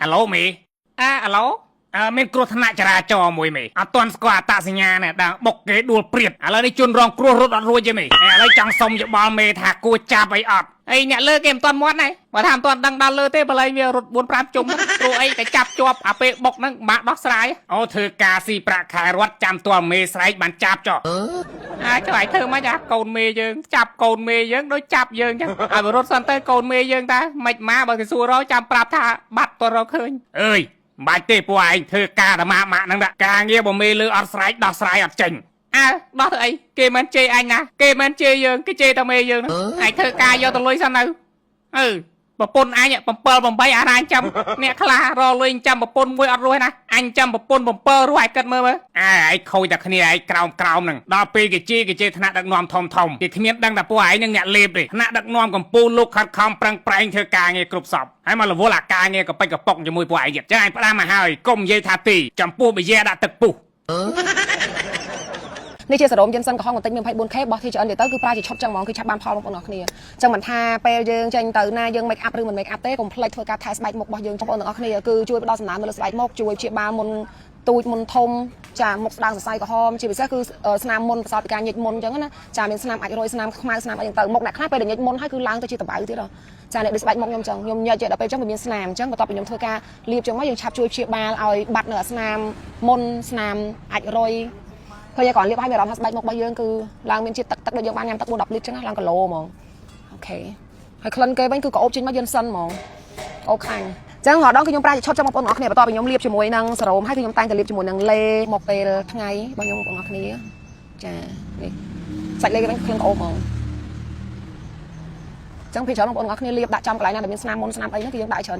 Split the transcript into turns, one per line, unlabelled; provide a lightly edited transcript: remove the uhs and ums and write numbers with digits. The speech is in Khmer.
អាឡូមីអាឡូមានគ្រោះថ្នាក់ចរាចរណ៍មួយមេអត់ទាន់ស្គាល់អត្តសញ្ញាណដែរបុកគេដួលព្រាតឥឡូវនេះជនរងគ្រោះរត់អត់រួចទេមេឥឡូវចង់សុំយោបល់មេថាគួរចាប់អីអត់អីអ្នកលើគេមិនទាន់មាត់ទេបើថាមិនទាន់ដឹងដល់លើទេបល័យវារត់4 5ជុំព្រោះអីតែចាប់ជាប់អាពេលបុកហ្នឹងបាក់ដោះស្រាយអូធ្វើការស៊ីប្រាក់ខែរត់ចាំទាល់មេស្រែកបានចាប់ចុះចុះឲ្យធ្វើមិនអាកូនមេយើងចាប់កូនមេយើងដូចចាប់យើងចឹងឲ្យរត់សិនទៅកូនមេយើងតាមិនម៉ាបើគេសួររកចាំប្រាប់ថាបាត់តរកឃើញអើយមិនបាច់ទេពួកឯងធ្វើការតែម៉ាក់ហ្នឹងដាក់ការងារបើមេលើអត់ស្រែកដោះស្រាយអត់ចេញដោះទៅអីគេមិនជេរអញណាគេមិនជេរយើងគេជេរតែមេយើងហ្នឹងឯងធ្វើការយកទៅលុយសិនទៅប្រពន្ធអញ7 8អារាញចាំអ្នកខ្លះរលុយចាំប្រពន្ធមួយអត់រស់ណាអញចាំប្រពន្ធ7រស់ឲ្យគិតមើលឯងខូចតែគ្នាឯងក្រោមហ្នឹងដល់ពេលគេជេរថ្នាក់ដឹកនាំធំគេគ្មានដឹងតែពួកឯងនឹងអ្នកលេបទេថ្នាក់ដឹកនាំកម្ពុជាលោកខិតខំប្រឹងប្រែងធ្វើការងារគ្រប់សពហើយមករវល់អាការងារក៏ពេចកប៉ុកជាមួយពួកឯងទៀតចឹងឯងផ្ដាំមកហើយកុំនិយាយថាទីចំពោះបយាដាក់ទឹកពុះ
នេះជាសរមយិនសិនកំហុសបន្តិចមាន 24K បោះ TGN ទៅគឺប្រើជាឈុតចឹងហ្មងគឺឆាប់បានផលបងប្អូនទាំងអស់គ្នាចឹងមិនថាពេលយើងចេញទៅណាយើង make up ឬមិន make up ទេកុំភ្លេចធ្វើការ test ស្បែកមុខរបស់យើងបងប្អូនទាំងអស់គ្នាគឺជួយផ្ដល់សំណើមទៅលើស្បែកមុខជួយព្យាបាលមុនទូចមុនធំចាមុខស្ដាងសរសៃក្រហមជាពិសេសគឺស្នាមមុនប្រសោតពីការញិចមុនចឹងណាចាមានស្នាមអាចរយស្នាមខ្មៅស្នាមអីទៅមុខអ្នកខ្លះពេលដែលញិចមុនហើយគឺឡើងទៅជាតបៅទៀតចាអ្នកដូចស្បែកមុខខ្ញុំចឹងខ្ញុំញិចដល់ពេលចឹងវាមានស្នាមចឹងបន្ទាប់ពីខ្ញុំធ្វើការលាបចឹងមកយើងឆាប់ជួយព្យាបាលឲ្យបាត់នៅស្នាមមុនស្នាមអាចរយឃើញគាត់លាបឲ្យមានអារម្មណ៍ថាស្បែកមុខរបស់យើងគឺឡើងមានជាតិទឹកដូចយើងបានញ៉ាំទឹក4 10 លីត្រចឹងឡើងគីឡូហ្មងអូខេហើយក្លិនគេវិញគឺក៏អូបចេញមកយិនសិនហ្មងអូខាញ់ចឹងរដងគឺខ្ញុំប្រើជាឈុតចឹងបងប្អូនទាំងអស់គ្នាបន្ទាប់ពីខ្ញុំលាបជាមួយនឹងសរោមហើយគឺខ្ញុំតែងតែលាបជាមួយនឹងលេមកពេលថ្ងៃរបស់ខ្ញុំបងប្អូនទាំងអស់គ្នាចានេះសាច់លេគេវិញក្លិនអូបហ្មងចឹងពីច្រើនបងប្អូនទាំងអស់គ្នាលាបដាក់ចំកន្លែងណាដែលមានស្នាមមុនស្នាមអីហ្នឹងគឺយើងដាក់ច្រើន